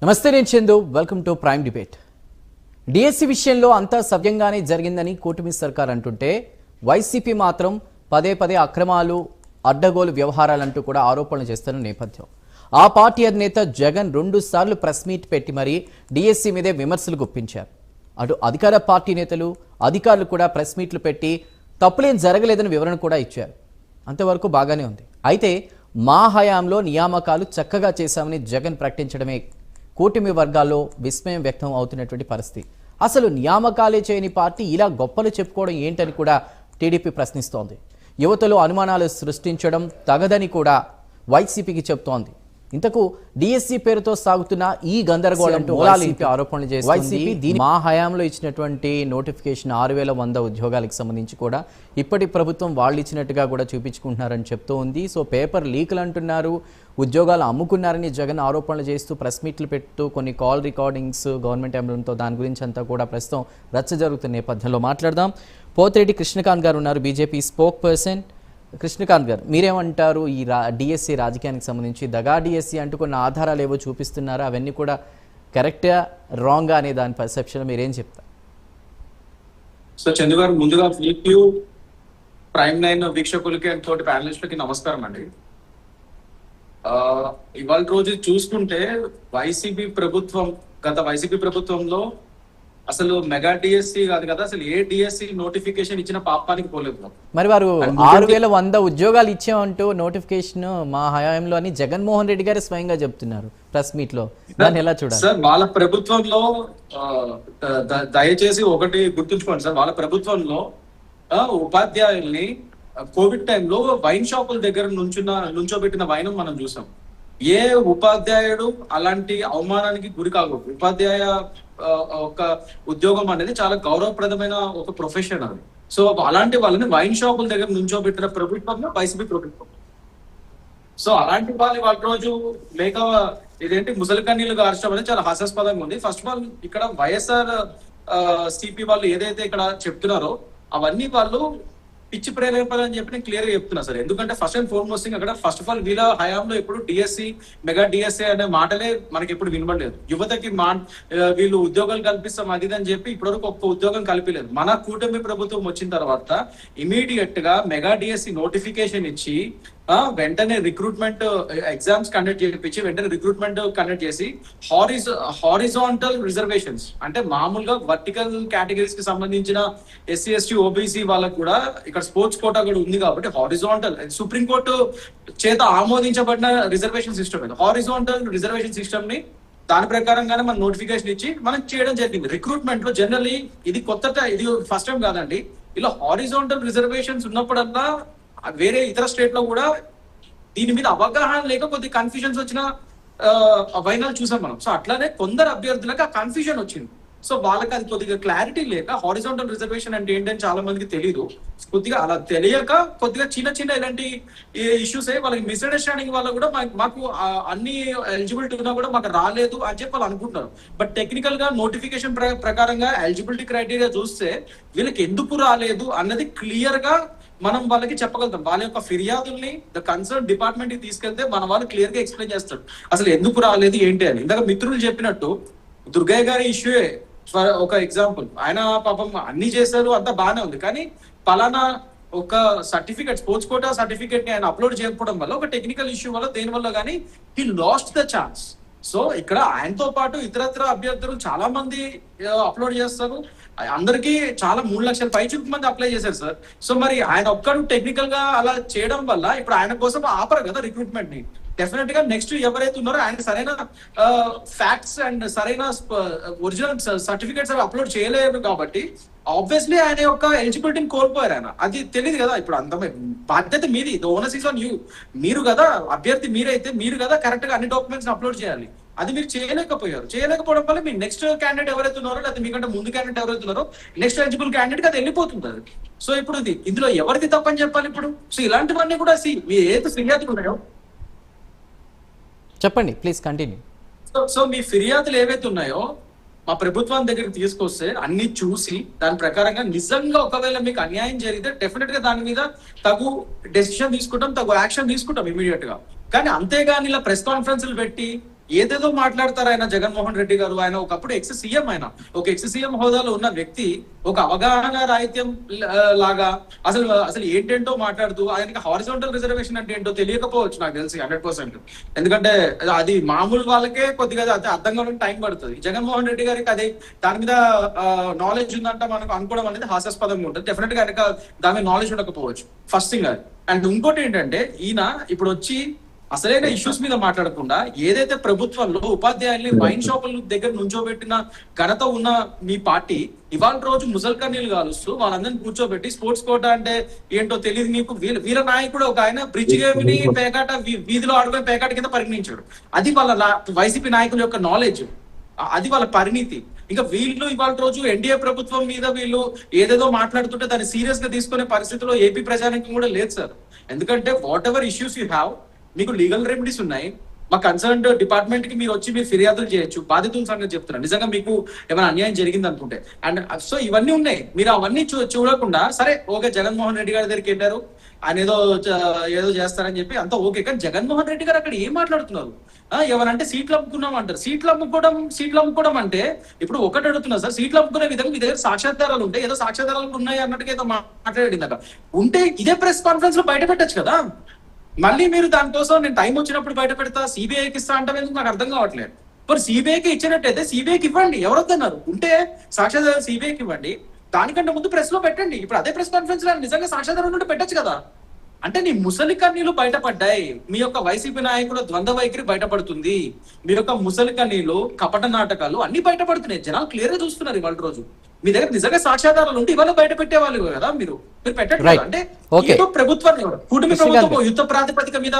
నమస్తే, నేను Chandu. Welcome to prime debate. DSC విషయంలో అంతా సవ్యంగానే జరిగిందని కూటమి సర్కార్ అంటుంటే వైసీపీ మాత్రం పదే పదే అక్రమాలు, అడ్డగోలు వ్యవహారాలంటూ కూడా ఆరోపణలు చేస్తున్న నేపథ్యం. ఆ పార్టీ అధినేత జగన్ 2 సార్లు ప్రెస్ మీట్ పెట్టి మరీ డిఎస్సి మీదే విమర్శలు గుప్పించారు. అటు అధికార పార్టీ నేతలు, అధికారులు కూడా ప్రెస్ మీట్లు పెట్టి తప్పులేం జరగలేదని వివరణ కూడా ఇచ్చారు. అంతవరకు బాగానే ఉంది. అయితే మా హయాంలో నియామకాలు చక్కగా చేశామని జగన్ ప్రకటించడమే కూటమి వర్గాల్లో విస్మయం వ్యక్తం అవుతున్నటువంటి పరిస్థితి. అసలు నియామకాలే చేయని పార్టీ ఇలా గొప్పలు చెప్పుకోవడం ఏంటని కూడా టీడీపీ ప్రశ్నిస్తోంది. యువతలో అనుమానాలు సృష్టించడం తగదని కూడా వైసీపీకి చెప్తోంది. ఇంతకు డిఎస్సి పేరుతో సాగుతున్న ఈ గందరగోళంతో ఆరోపణలు చేసి వైసీపీ మా హయాంలో ఇచ్చినటువంటి నోటిఫికేషన్ 6100 ఉద్యోగాలకు సంబంధించి కూడా ఇప్పటి ప్రభుత్వం వాళ్ళు ఇచ్చినట్టుగా కూడా చూపించుకుంటున్నారని చెప్తూ ఉంది. సో పేపర్ లీకులు అంటున్నారు, ఉద్యోగాలు అమ్ముకున్నారని జగన్ ఆరోపణలు చేస్తూ ప్రెస్ మీట్లు పెడుతూ కొన్ని కాల్ రికార్డింగ్స్ గవర్నమెంట్ ఎంబ్లంతో దాని గురించి అంతా కూడా ప్రస్తుతం రచ్చ జరుగుతున్న నేపథ్యంలో మాట్లాడదాం. పోతిరెడ్డి కృష్ణకాంత్ గారు ఉన్నారు, బీజేపీ స్పోక్ పర్సన్. కృష్ణకాంత్ గారు, మీరేమంటారు? ఈ డిఎస్సి రాజకీయానికి సంబంధించి దగా డిఎస్సి అంటూ కొన్ని ఆధారాలు ఏవో చూపిస్తున్నారు, అవన్నీ కూడా కరెక్టా రాంగా అనే దాని పర్సెప్షన్ మీరేం చెప్తారు? సో చందు గారు, ముందుగా ప్రైమ్ 9 వీక్షకులకి అండ్ తోటి ప్యానలిస్టులకి నమస్కారం అండి. ఇవాళ రోజు చూసుకుంటే గత వైసీపీ ప్రభుత్వంలో అసలు మెగా డిఎస్సి కాదు కదా, అసలు ఏ డిఎస్సి నోటిఫికేషన్ ఇచ్చిన పాపానికి పోలేదు. మరి వారు 6100 ఉద్యోగాలు ఇచ్చామంటూ నోటిఫికేషన్ మా హయాంలో అని జగన్మోహన్ రెడ్డి గారు స్వయంగా చెప్తున్నారు ప్రెస్ మీట్ లో. దాన్ని ఎలా చూడాలి సార్? వాళ్ళ ప్రభుత్వంలో దయచేసి ఒకటి గుర్తుంచుకోండి సార్, వాళ్ళ ప్రభుత్వంలో ఉపాధ్యాయుల్ని కోవిడ్ టైంలో వైన్ షాపుల దగ్గర నుంచోబెట్టిన వైనం మనం చూసాం. ఏ ఉపాధ్యాయుడు అలాంటి అవమానానికి గురి కాకూడదు. ఉపాధ్యాయ ఒక ఉద్యోగం అనేది చాలా గౌరవప్రదమైన ఒక ప్రొఫెషన్ అది. సో అలాంటి వాళ్ళని వైన్ షాపుల దగ్గర నుంచోబెట్టిన ప్రభుత్వంలో వైసీపీ ప్రభుత్వం. సో అలాంటి వాళ్ళ రోజు లేక ఇదేంటి ముసలి కన్నీళ్లు గార్చడం అనేది చాలా హాస్యాస్పదంగా ఉంది. ఫస్ట్ ఆఫ్ ఆల్ ఇక్కడ వైఎస్ఆర్ సిపి వాళ్ళు ఏదైతే ఇక్కడ చెప్తున్నారో అవన్నీ వాళ్ళు పిచ్చి ప్రేరేపణ అని చెప్పి నేను క్లియర్ గా చెప్తున్నా సార్. ఎందుకంటే ఫస్ట్ అండ్ ఫార్మోస్ట్ అక్కడ ఫస్ట్ ఆఫ్ ఆల్ వీళ్ళ హయాంలో ఎప్పుడు డిఎస్సి, మెగా డిఎస్సి అనే మాటలే మనకి ఎప్పుడు వినబడలేదు. యువతకి వీళ్ళు ఉద్యోగాలు కల్పిస్తాం అది అని చెప్పి ఇప్పటివరకు ఒక్క ఉద్యోగం కల్పిలేదు. మన కూటమి ప్రభుత్వం వచ్చిన తర్వాత ఇమీడియట్ గా మెగా డిఎస్సి నోటిఫికేషన్ ఇచ్చి వెంటనే రిక్రూట్మెంట్ ఎగ్జామ్స్ కండక్ట్ చేయించి వెంటనే రిక్రూట్మెంట్ కండక్ట్ చేసి హారిజాంటల్ రిజర్వేషన్స్ అంటే మామూలుగా వర్టికల్ కేటగిరీస్ కి సంబంధించిన ఎస్సీ ఎస్టీ ఓబీసీ వాళ్ళకు కూడా ఇక్కడ స్పోర్ట్స్ కోటా కూడా ఉంది కాబట్టి హారిజాంటల్ సుప్రీంకోర్టు చేత ఆమోదించబడిన రిజర్వేషన్ సిస్టమ్ ఇది. హారిజాంటల్ రిజర్వేషన్ సిస్టమ్ ని దాని ప్రకారంగానే మనం నోటిఫికేషన్ ఇచ్చి మనం చేయడం జరిగింది. రిక్రూట్మెంట్ లో జనరల్లీ ఇది ఇది ఫస్ట్ టైం కాదండి. ఇలా హారిజాంటల్ రిజర్వేషన్స్ ఉన్నప్పుడల్లా వేరే ఇతర స్టేట్ లో కూడా దీని మీద అవగాహన లేక కొద్ది కన్ఫ్యూజన్స్ వచ్చిన వైనాలు చూసాం మనం. సో అట్లానే కొందరు అభ్యర్థులకు ఆ కన్ఫ్యూజన్ వచ్చింది. సో వాళ్ళకి అది కొద్దిగా క్లారిటీ లేక హారిజాంటల్ రిజర్వేషన్ అంటే ఏంటని చాలా మందికి తెలియదు. కొద్దిగా అలా తెలియక కొద్దిగా చిన్న ఇలాంటి ఇష్యూస్ వాళ్ళకి మిస్అండర్స్టాండింగ్ వల్ల కూడా మాకు అన్ని ఎలిజిబిలిటీ ఉన్నా కూడా మాకు రాలేదు అని చెప్పి వాళ్ళు అనుకుంటున్నారు. బట్ టెక్నికల్ గా నోటిఫికేషన్ ప్రకారంగా ఎలిజిబిలిటీ క్రైటీరియా చూస్తే వీళ్ళకి ఎందుకు రాలేదు అన్నది క్లియర్ గా మనం వాళ్ళకి చెప్పగలుగుతాం. వాళ్ళ యొక్క ఫిర్యాదుల్ని ద కన్సర్న్ డిపార్ట్మెంట్ కి తీసుకెళ్తే మన వాళ్ళు క్లియర్ గా ఎక్స్ప్లెయిన్ చేస్తారు అసలు ఎందుకు రాలేదు ఏంటి అని. ఇందాక మిత్రులు చెప్పినట్టు దుర్గయ్య గారి ఇష్యూయే ఒక ఎగ్జాంపుల్. ఆయన పాపం అన్ని చేశారు, అంతా బాగానే ఉంది, కానీ పలానా ఒక సర్టిఫికేట్ స్పోర్ట్స్ కోటా సర్టిఫికేట్ ని ఆయన అప్లోడ్ చేయకపోవడం వల్ల ఒక టెక్నికల్ ఇష్యూ వల్ల దేని వల్ల కానీ he lost the chance. So ఇక్కడ ఆయనతో పాటు ఇతరత్ర అభ్యర్థులు చాలా మంది అప్లోడ్ చేస్తారు. అందరికీ చాలా 3 లక్షల పైచుకు మంది అప్లై చేశారు సార్. సో మరి ఆయన ఒక్కడు టెక్నికల్ గా అలా చేయడం వల్ల ఇప్పుడు ఆయన కోసం ఆపరు కదా రిక్రూట్మెంట్ ని. డెఫినెట్ గా నెక్స్ట్ ఎవరైతే ఉన్నారో ఆయన సరైన ఫ్యాక్ట్స్ అండ్ సరైన ఒరిజినల్ సర్టిఫికేట్స్ అవి అప్లోడ్ చేయలేరు కాబట్టి ఆబ్వియస్లీ ఆయన యొక్క ఎలిజిబిలిటీని కోల్పోయారు. ఆయన అది తెలియదు కదా. ఇప్పుడు అంత బాధ్యత మీది, the onus is on you. మీరు కదా అభ్యర్థి, మీరైతే మీరు కదా కరెక్ట్ గా అన్ని డాక్యుమెంట్స్ అప్లోడ్ చేయాలి. అది మీరు చేయలేకపోవడం వల్ల మీ నెక్స్ట్ క్యాండిడేట్ ఎవరైతే ఉన్నారో లేదా మీకంటే ముందు క్యాండిడేట్ ఎవరైతే ఉన్నారో నెక్స్ట్ ఎలిజిబుల్ క్యాండిడేట్ అది వెళ్ళిపోతుంది అది. సో ఇప్పుడు ఇందులో ఎవరిది తప్పని చెప్పాలి ఇప్పుడు? సో ఇలాంటివన్నీ కూడా మీ ఏదైతే ఫిర్యాదులు ఉన్నాయో చెప్పండి, ప్లీజ్ కంటిన్యూ. సో మీ ఫిర్యాదులు ఏవైతే ఉన్నాయో మా ప్రభుత్వం దగ్గరికి తీసుకొస్తే అన్ని చూసి దాని ప్రకారంగా నిజంగా ఒకవేళ మీకు అన్యాయం జరిగితే డెఫినెట్ గా దాని మీద తగు డెసిషన్ తీసుకుంటాం, తగు యాక్షన్ తీసుకుంటాం ఇమీడియట్ గా. కానీ అంతేగాని ఇలా ప్రెస్ కాన్ఫరెన్స్లు పెట్టి ఏదేదో మాట్లాడతారు ఆయన జగన్మోహన్ రెడ్డి గారు. ఆయన ఒకప్పుడు ఎక్స్ సీఎం, ఆయన ఒక ఎక్స్ సీఎం హోదాలో ఉన్న వ్యక్తి ఒక అవగాహన రాహిత్యం లాగా అసలు అసలు ఏంటేంటో మాట్లాడుతూ ఆయనకి హారిజాంటల్ రిజర్వేషన్ అంటే ఏంటో తెలియకపోవచ్చు నాకు తెలిసి 100%. ఎందుకంటే అది మామూలు వాళ్ళకే కొద్దిగా అది అర్థం కావడానికి టైం పడుతుంది. జగన్మోహన్ రెడ్డి గారికి అది దాని మీద నాలెడ్జ్ ఉందంట మనకు అనుకోవడం అనేది హాస్యాస్పదంగా ఉంటుంది. డెఫినెట్ గా ఆయనకు దాని మీద నాలెడ్జ్ ఉండకపోవచ్చు, ఫస్ట్ థింగ్ అది. అండ్ ఇంకోటి ఏంటంటే ఈయన ఇప్పుడు వచ్చి అసలైన ఇష్యూస్ మీద మాట్లాడకుండా ఏదైతే ప్రభుత్వంలో ఉపాధ్యాయుల్ని వైన్ షాపుల దగ్గర నుంచోబెట్టిన ఘనత ఉన్న మీ పార్టీ ఇవాళ రోజు ముసల్కన్నీలు కాలుస్తూ వాళ్ళందరినీ కూర్చోబెట్టి స్పోర్ట్స్ కోటా అంటే ఏంటో తెలియదు మీకు, వీళ్ళ నాయకుడు ఒక ఆయన బ్రిడ్జ్ గేమ్ని పేకాట వీధిలో ఆడుకునే పేకాట కింద పరిగణించాడు. అది వాళ్ళ వైసీపీ నాయకుల యొక్క నాలెడ్జ్, అది వాళ్ళ పరిణితి. ఇంకా వీళ్ళు ఇవాళ రోజు ఎన్డీఏ ప్రభుత్వం మీద వీళ్ళు ఏదేదో మాట్లాడుతుంటే దాన్ని సీరియస్ గా తీసుకునే పరిస్థితిలో ఏపీ ప్రజానికం కూడా లేదు సార్. ఎందుకంటే what ever issues you have, మీకు లీగల్ రెమెడీస్ ఉన్నాయి. మా కన్సర్న్డ్ డిపార్ట్మెంట్ కి మీరు వచ్చి మీరు ఫిర్యాదులు చేయొచ్చు. బాధితుల సంగతి చెప్తున్నారు, నిజంగా మీకు ఏమైనా అన్యాయం జరిగింది అనుకుంటే. అండ్ సో ఇవన్నీ ఉన్నాయి, మీరు అవన్నీ చూడకుండా సరే ఓకే జగన్మోహన్ రెడ్డి గారి దగ్గరికి వెళ్ళారు, ఆయన ఏదో చేస్తారని చెప్పి అంతా ఓకే. కానీ జగన్మోహన్ రెడ్డి గారు అక్కడ ఏం మాట్లాడుతున్నారు? ఎవరంటే సీట్లు అమ్ముకున్నాం అంటారు. సీట్లు అమ్ముకోవడం అంటే ఇప్పుడు ఒకటి అడుగుతున్నా సార్, సీట్లు అమ్ముకునే విధంగా మీ దగ్గర సాక్ష్యాధారాలు ఉంటాయి, ఏదో సాక్ష్యాధారాలు ఉన్నాయి అన్నట్టుగా ఏదో మాట్లాడింది అక్కడ ఉంటే ఇదే ప్రెస్ కాన్ఫరెన్స్ లో బయట పెట్టచ్చు కదా. మళ్ళీ మీరు దానికోసం నేను టైం వచ్చినప్పుడు బయట పెడతా, సిబిఐకి ఇస్తా అంటే నాకు అర్థం కావట్లేదు. మరి సిబిఐకి ఇచ్చినట్టయితే సిబిఐకి ఇవ్వండి, ఎవరొద్దన్నారు? ఉంటే సాక్ష్యాధారాలు సిబిఐకి ఇవ్వండి, దానికంటే ముందు ప్రెస్ లో పెట్టండి. ఇప్పుడు అదే ప్రెస్ కాన్ఫరెన్స్ లో నిజంగా సాక్ష్యాధారాలు ఉంటే పెట్టచ్చు కదా. అంటే నీ ముసలి కన్నీళ్లు బయటపడ్డాయి, మీ యొక్క వైసీపీ నాయకుల ద్వంద్వ వైఖరి బయటపడుతుంది, మీ యొక్క ముసలి కన్నీళ్లు కపట నాటకాలు అన్ని బయటపడుతున్నాయి. జనాలు క్లియర్ గా చూస్తున్నారు. ఇవాళ రోజు మీ దగ్గర నిజంగా సాక్ష్యాధారాలు ఉంటే ఇవాళ బయట పెట్టేవాళ్ళు కదా, మీరు పెట్టట్లేదు. అంటే ఏదో ప్రభుత్వాన్ని కూటమి ప్రభుత్వం యుద్ధ ప్రాతిపదిక మీద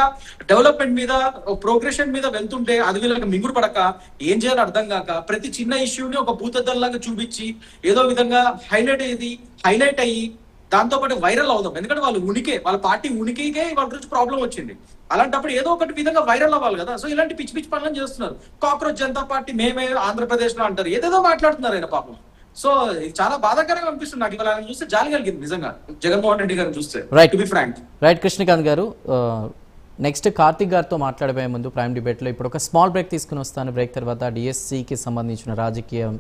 డెవలప్మెంట్ మీద ప్రోగ్రెషన్ మీద వెళ్తుంటే అది వీళ్ళకి మింగుడు పడక ఏం చేయాలో అర్థం కాక ప్రతి చిన్న ఇష్యూని ఒక భూతద్దల్లాగా చూపించి ఏదో విధంగా హైలైట్ అయ్యి దాంతో పాటు వైరల్ అవుదాం. ఎందుకంటే వాళ్ళ పార్టీ ఉనికికే వాళ్ళ గురించి ప్రాబ్లం వచ్చింది. అలాంటప్పుడు ఏదో ఒకటి విధంగా వైరల్ అవ్వాలి కదా. సో ఇలాంటి పిచ్చి పిచ్చి పనులను చేస్తున్నారు. కాక్రోచ్ జనతా పార్టీ మేమే ఆంధ్రప్రదేశ్ లో అంటారు, ఏదేదో మాట్లాడుతున్నారు ఆయన పాపం. సో చాలా బాధాకరంగా అనిపిస్తుంది నాకు. ఇవాళ ఆయన చూస్తే జాలి కలిగింది నిజంగా, జగన్మోహన్ రెడ్డి గారిని చూస్తే. To be frank. Right Krishnakanth garu, next Karthik గారితో మాట్లాడబోయే ముందు ప్రైమ్ డిబేట్లో ఇప్పుడు ఒక స్మాల్ బ్రేక్ తీసుకుని వస్తాను. బ్రేక్ తర్వాత డిఎస్సికి సంబంధించిన రాజకీయం